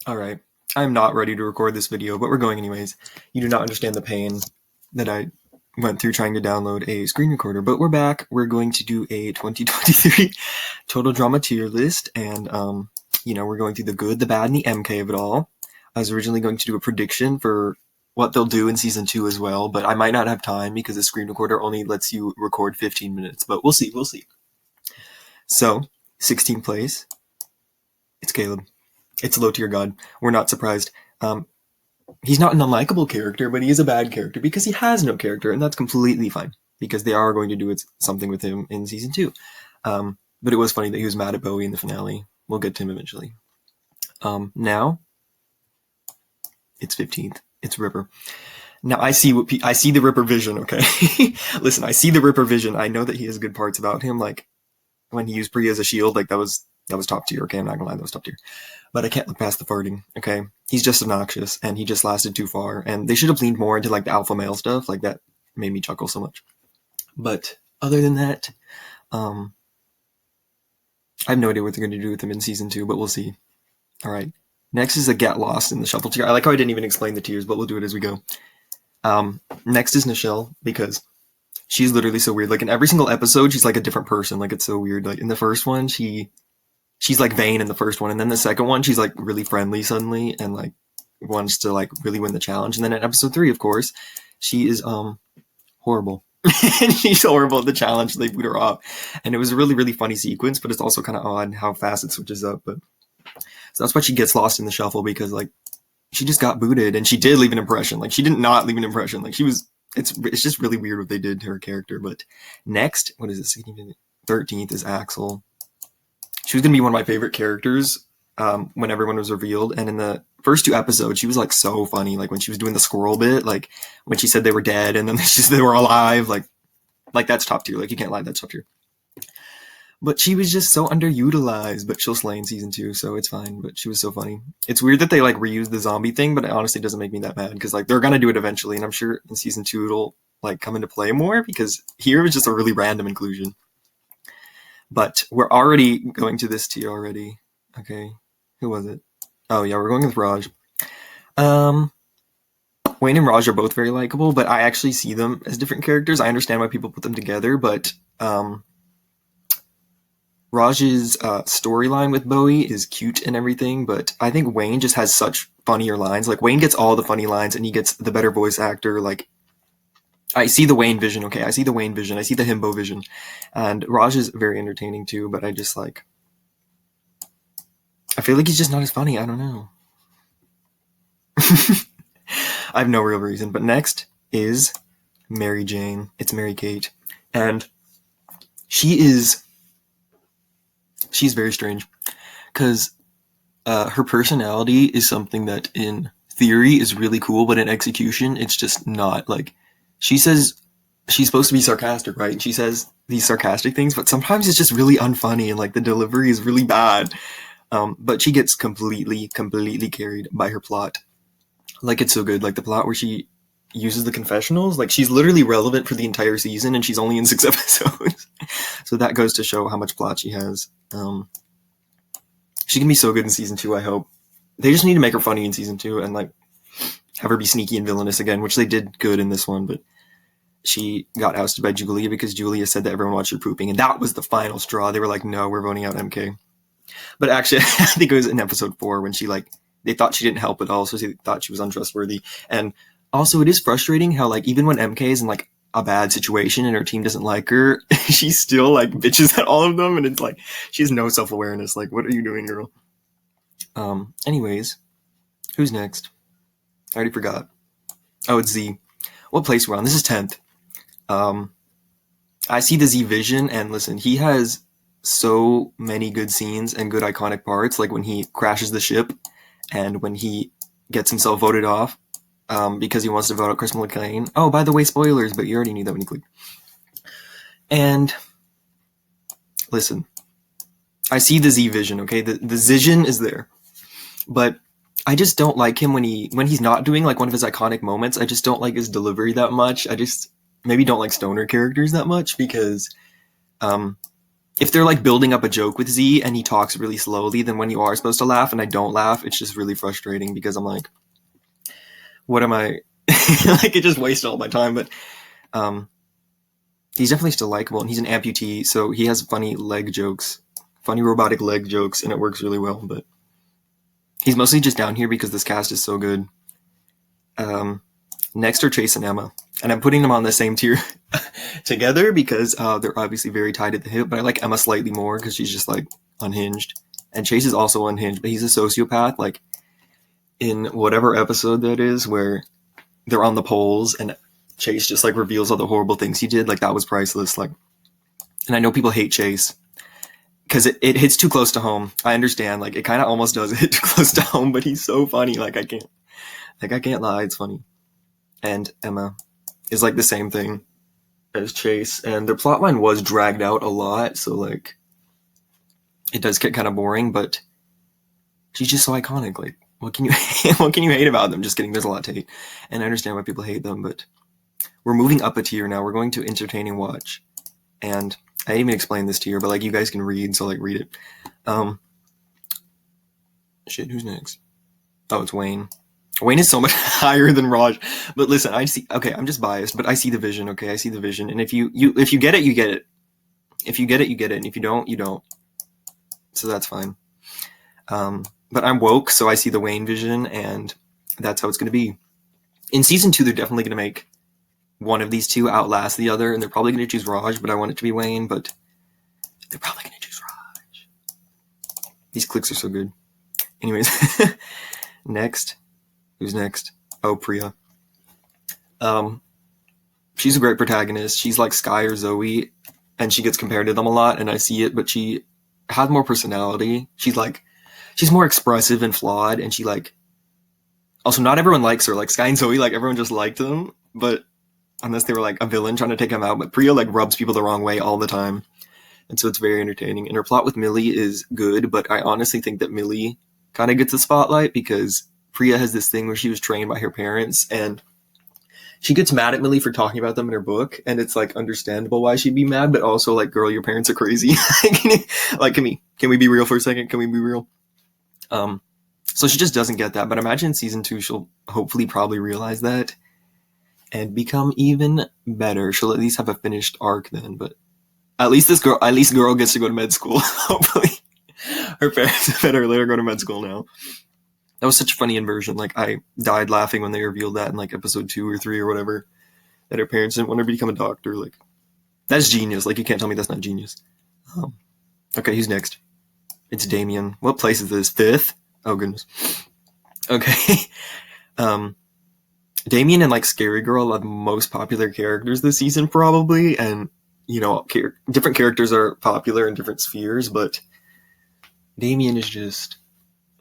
Alright, I'm not ready to record this video, but we're going anyways. You do not understand the pain that I went through trying to download a screen recorder, but we're back. We're going to do a 2023 total drama tier list, and we're going through the good, the bad, and the MK of it all. I was originally going to do a prediction for what they'll do in season 2 as well, but I might not have time because the screen recorder only lets you record 15 minutes, but we'll see. So, 16th place, it's Caleb. It's low tier god. We're not surprised. He's not an unlikable character, but he is a bad character because he has no character, and that's completely fine because they are going to do something with him in season 2. But it was funny that he was mad at Bowie in the finale. We'll get to him eventually. Now, it's 15th. It's Ripper. Now I see the Ripper vision. Okay, listen, I see the Ripper vision. I know that he has good parts about him, like when he used Priya as a shield. Like that was top tier. Okay, I'm not gonna lie, that was top tier. But I can't look past the farting, okay? He's just obnoxious, and he just lasted too far, and they should have leaned more into, like, the alpha male stuff. Like, that made me chuckle so much. But other than that, I have no idea what they're going to do with him in season 2, but we'll see. Alright, next is a Get Lost in the Shuffle tier. I like how I didn't even explain the tiers, but we'll do it as we go. Next is Nichelle, because she's literally so weird. Like, in every single episode, she's, like, a different person. Like, it's so weird. Like, in the first one, she's like vain in the first one, and then the second one she's like really friendly suddenly and like wants to like really win the challenge, and then in episode 3, of course, she is horrible. And she's horrible at the challenge. They boot her off, and it was a really, really funny sequence, but it's also kind of odd how fast it switches up. But so that's why she gets lost in the shuffle, because like she just got booted, and she did leave an impression. Like she did not leave an impression. Like she was, it's just really weird what they did to her character. But next, what is it, 16th, 13th is Axel. She was going to be one of my favorite characters when everyone was revealed. And in the first 2 episodes, she was like so funny. Like when she was doing the squirrel bit, like when she said they were dead and then they were alive. Like that's top tier. Like you can't lie, that's top tier. But she was just so underutilized. But she'll slay in season 2, so it's fine. But she was so funny. It's weird that they like reused the zombie thing, but it honestly doesn't make me that mad because like they're gonna do it eventually, and I'm sure in season 2 it'll like come into play more because here it was just a really random inclusion. But we're already going to this tier already. Okay, who was it? Oh yeah, we're going with Raj. Wayne and Raj are both very likable, but I actually see them as different characters. I understand why people put them together, but Raj's storyline with Bowie is cute and everything, but I think Wayne just has such funnier lines. Like Wayne gets all the funny lines, and he gets the better voice actor. Like I see the Wayne vision, okay? I see the Wayne vision. I see the himbo vision. And Raj is very entertaining too, but I just like... I feel like he's just not as funny. I don't know. I have no real reason. But next is Mary Jane. It's Mary Kate. And she's very strange. Because her personality is something that in theory is really cool, but in execution, it's just not. Like, she says she's supposed to be sarcastic, right? And she says these sarcastic things, but sometimes it's just really unfunny, and like the delivery is really bad. But she gets completely carried by her plot. Like it's so good. Like the plot where she uses the confessionals, like she's literally relevant for the entire season, and she's only in 6 episodes. So that goes to show how much plot she has. She can be so good in season 2, I hope. They just need to make her funny in season 2 and like have her be sneaky and villainous again, which they did good in this one, but she got ousted by Julia because Julia said that everyone watched her pooping, and that was the final straw. They were like, no, we're voting out MK. But actually, I think it was in episode 4 when she like, they thought she didn't help at all, so they thought she was untrustworthy. And also, it is frustrating how like, even when MK is in like a bad situation and her team doesn't like her, she still like bitches at all of them, and it's like, she has no self-awareness. Like, what are you doing, girl? Anyways, who's next? I already forgot. Oh, it's Z. What place we're on? This is 10th. I see the Z vision, and listen, he has so many good scenes and good iconic parts, like when he crashes the ship and when he gets himself voted off because he wants to vote out Chris McClain. Oh, by the way, spoilers, but you already knew that when you clicked. And listen, I see the Z vision, okay? The Zision is there. But I just don't like him when he's not doing like one of his iconic moments. I just don't like his delivery that much. I just maybe don't like stoner characters that much because if they're like building up a joke with Z and he talks really slowly, then when you are supposed to laugh and I don't laugh, it's just really frustrating because I'm like, what am I like, it just wasted all my time. But he's definitely still likable, and he's an amputee, so he has funny leg jokes, funny robotic leg jokes, and it works really well. But he's mostly just down here because this cast is so good. Next are Chase and Emma, and I'm putting them on the same tier together because they're obviously very tied at the hip, but I like Emma slightly more because she's just like unhinged, and Chase is also unhinged, but he's a sociopath. Like in whatever episode that is where they're on the polls and Chase just like reveals all the horrible things he did, like that was priceless. Like, and I know people hate Chase because it hits too close to home. I understand, like it kind of almost does hit too close to home, but he's so funny. Like I can't lie, it's funny. And Emma is like the same thing as Chase, and their plotline was dragged out a lot, so like it does get kind of boring, but she's just so iconic. Like what can you hate about them? Just kidding, there's a lot to hate, and I understand why people hate them, but we're moving up a tier now. We're going to entertaining watch, and I didn't even explain this tier, but like you guys can read, so like read it. Shit, who's next? Oh, it's Wayne. Wayne is so much higher than Raj, but listen, I'm just biased, but I see the vision. Okay, I see the vision, and if you get it, you get it. If you get it, you get it, and if you don't, you don't. So that's fine. But I'm woke, so I see the Wayne vision, and that's how it's going to be. In season 2, they're definitely going to make one of these two outlast the other, and they're probably going to choose Raj, but I want it to be Wayne, but they're probably going to choose Raj. These clicks are so good. Anyways, next. Who's next? Oh, Priya. She's a great protagonist. She's like Sky or Zoe, and she gets compared to them a lot, and I see it, but she has more personality. She's more expressive and flawed, and she like, also not everyone likes her. Like Sky and Zoe, like everyone just liked them, but unless they were like a villain trying to take him out, but Priya like rubs people the wrong way all the time, and so it's very entertaining. And her plot with Millie is good, but I honestly think that Millie kind of gets the spotlight because Priya has this thing where she was trained by her parents, and she gets mad at Millie for talking about them in her book, and it's like understandable why she'd be mad, but also like, girl, your parents are crazy. Like, can we be real for a second? Can we be real? So she just doesn't get that, but imagine in season 2 she'll hopefully probably realize that and become even better. She'll at least have a finished arc then, but at least girl gets to go to med school. Hopefully her parents better let her go to med school now. That was such a funny inversion. Like I died laughing when they revealed that in like episode 2 or 3 or whatever, that her parents didn't want her to become a doctor. Like that's genius. Like you can't tell me that's not genius. Okay, who's next? It's Damien. What place is this? 5th? Oh goodness. Okay. Damien and like Scary Girl are the most popular characters this season probably, and you know, different characters are popular in different spheres, but Damien is just,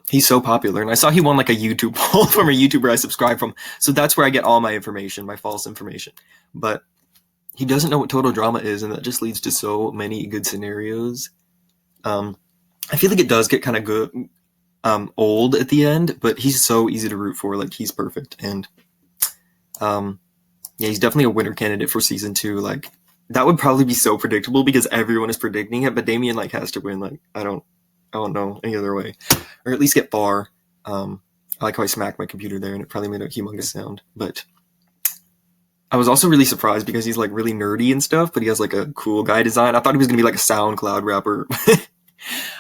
he's so popular. And I saw he won like a YouTube poll from a YouTuber I subscribe from, so that's where I get all my information, my false information. But he doesn't know what total drama is, and that just leads to so many good scenarios. I feel like it does get kind of good, old at the end, but he's so easy to root for. Like he's perfect, and yeah, he's definitely a winner candidate for season 2. Like that would probably be so predictable because everyone is predicting it, but Damien like has to win. Like I don't know any other way, or at least get far. I like how I smacked my computer there, and it probably made a humongous sound. But I was also really surprised because he's like really nerdy and stuff, but he has like a cool guy design. I thought he was gonna be like a SoundCloud rapper.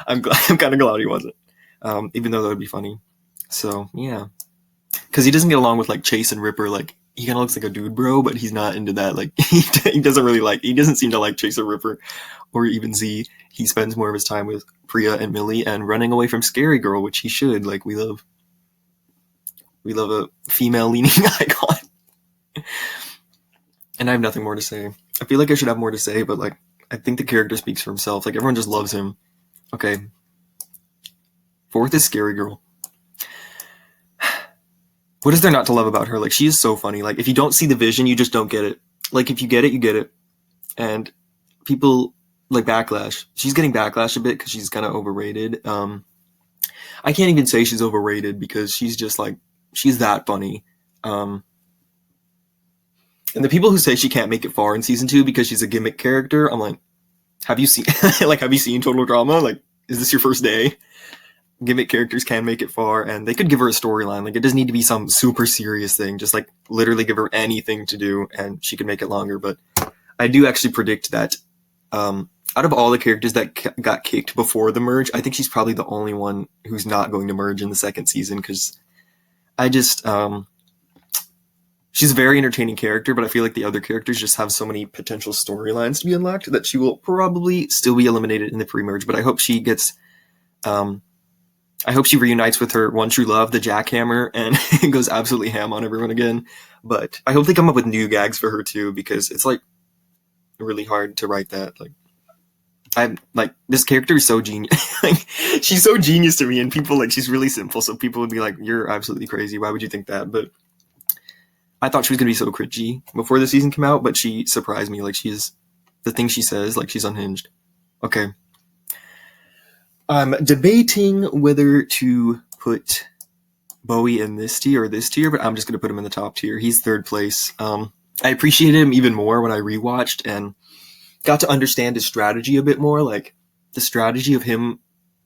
I'm kind of glad he wasn't, even though that would be funny. So yeah, because he doesn't get along with like Chase and Ripper. Like he kind of looks like a dude bro, but he's not into that. Like he doesn't seem to like Chase or Ripper, or even Z. He spends more of his time with Priya and Millie and running away from Scary Girl, which he should. Like we love a female leaning icon. And I have nothing more to say. I feel like I should have more to say, but like I think the character speaks for himself. Like everyone just loves him. Okay. 4th is Scary Girl. What is there not to love about her? Like she is so funny. Like if you don't see the vision, you just don't get it. Like if you get it, you get it. And people like backlash. She's getting backlash a bit because she's kind of overrated. I can't even say she's overrated because she's just like, she's that funny. And the people who say she can't make it far in season 2 because she's a gimmick character, I'm like, have you seen have you seen Total Drama? Like, is this your first day? Gimmick characters can make it far, and they could give her a storyline. Like, it doesn't need to be some super serious thing. Just like literally give her anything to do, and she can make it longer. But I do actually predict that out of all the characters that got kicked before the merge, I think she's probably the only one who's not going to merge in the second season, because I just she's a very entertaining character, but I feel like the other characters just have so many potential storylines to be unlocked that she will probably still be eliminated in the pre-merge. But I hope she gets I hope she reunites with her one true love, the jackhammer, and goes absolutely ham on everyone again. But I hope they come up with new gags for her too, because it's like really hard to write that. Like, I'm like, this character is so genius. Like, she's so genius to me, and people like, she's really simple, so people would be like, "You're absolutely crazy. Why would you think that?" But I thought she was gonna be so cringy before the season came out, but she surprised me. Like, she's the things she says, like she's unhinged. Okay. I'm debating whether to put Bowie in this tier or this tier, but I'm just going to put him in the top tier. He's third place. I appreciated him even more when I rewatched and got to understand his strategy a bit more. Like, the strategy of him,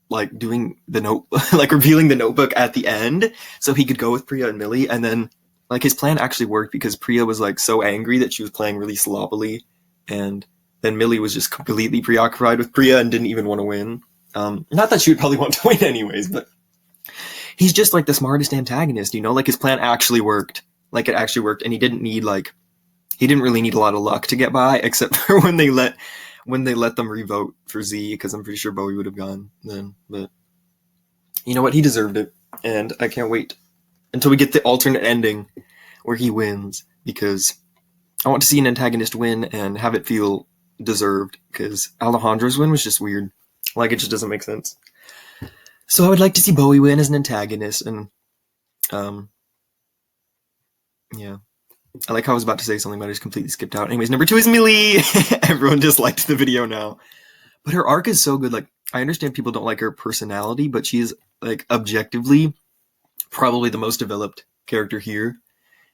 like, doing the note, like, revealing the notebook at the end so he could go with Priya and Millie. And then, like, his plan actually worked because Priya was, like, so angry that she was playing really sloppily. And then Millie was just completely preoccupied with Priya and didn't even want to win. Not that she would probably want to win anyways, but he's just like the smartest antagonist, you know? Like, his plan actually worked. Like, it actually worked, and he didn't really need a lot of luck to get by, except for when they let them revote for Z, because I'm pretty sure Bowie would have gone then. But you know what? He deserved it, and I can't wait until we get the alternate ending where he wins, because I want to see an antagonist win and have it feel deserved, because Alejandro's win was just weird. Like, it just doesn't make sense. So I would like to see Bowie win as an antagonist, and yeah. I like how I was about to say something, but I just completely skipped out. Anyways, number 2 is Millie. Everyone disliked the video now. But her arc is so good. Like, I understand people don't like her personality, but she is, like, objectively probably the most developed character here.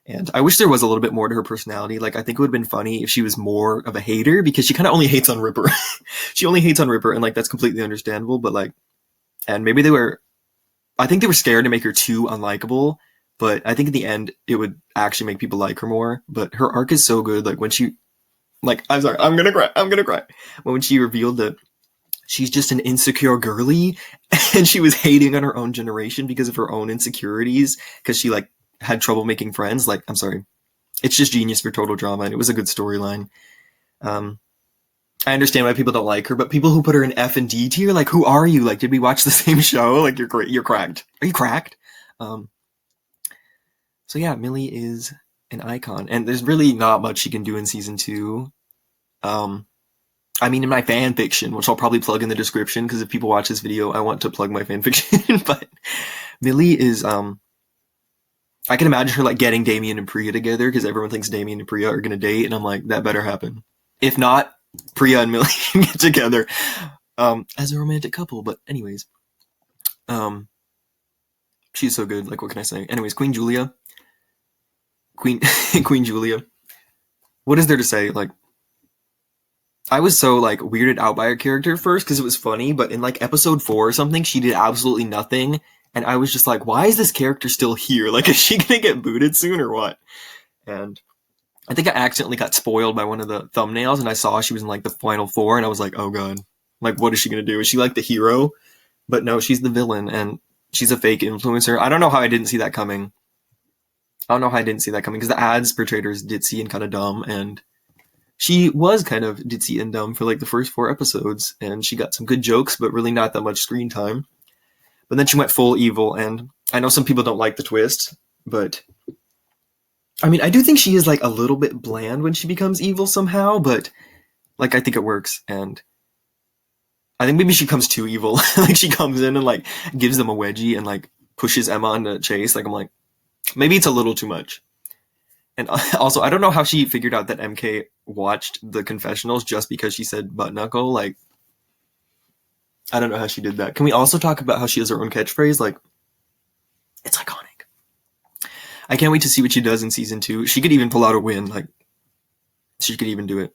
And I wish there was a little bit more to her personality. Like, I think it would have been funny if she was more of a hater, because she kind of only hates on Ripper. She only hates on Ripper, and, like, that's completely understandable. But, like, and maybe I think they were scared to make her too unlikable. But I think in the end, it would actually make people like her more. But her arc is so good. Like, when she, like, I'm sorry, I'm gonna cry. But when she revealed that she's just an insecure girly, and she was hating on her own generation because of her own insecurities, because she, like, had trouble making friends. Like, I'm sorry, it's just genius for Total Drama, and it was a good storyline. I understand why people don't like her, but people who put her in F and D tier, like, who are you? Like, did we watch the same show? Like, you're great. You're cracked. Are you cracked? So yeah, Millie is an icon, and there's really not much she can do in season 2. I mean, in my fanfiction, which I'll probably plug in the description, because if people watch this video, I want to plug my fanfiction. But Millie is, I can imagine her, like, getting Damien and Priya together, because everyone thinks Damien and Priya are gonna date, and I'm like, that better happen. If not, Priya and Millie can get together as a romantic couple. But anyways, she's so good. Like, what can I say? Anyways, Queen Julia. Queen Julia. What is there to say? Like, I was so, like, weirded out by her character first because it was funny, but in, like, episode 4 or something, she did absolutely nothing, and I was just like, why is this character still here? Like, is she gonna get booted soon or what? And I think I accidentally got spoiled by one of the thumbnails, and I saw she was in, like, the final 4, and I was like, oh god, like, what is she gonna do? Is she, like, the hero? But no, she's the villain, and she's a fake influencer. I don't know how I didn't see that coming. Because the ads portrayed her as ditzy and kind of dumb, and she was kind of ditzy and dumb for, like, the first 4 episodes, and she got some good jokes, but really not that much screen time. But then she went full evil, and I know some people don't like the twist, but I mean, I do think she is, like, a little bit bland when she becomes evil somehow, but, like, I think it works, and I think maybe she becomes too evil. Like, she comes in and, like, gives them a wedgie and, like, pushes Emma into Chase. Like, I'm like, maybe it's a little too much. And also, I don't know how she figured out that MK watched the confessionals just because she said butt knuckle. Like, I don't know how she did that. Can we also talk about how she has her own catchphrase? Like, it's iconic. I can't wait to see what she does in season 2. She could even pull out a win. Like, she could even do it.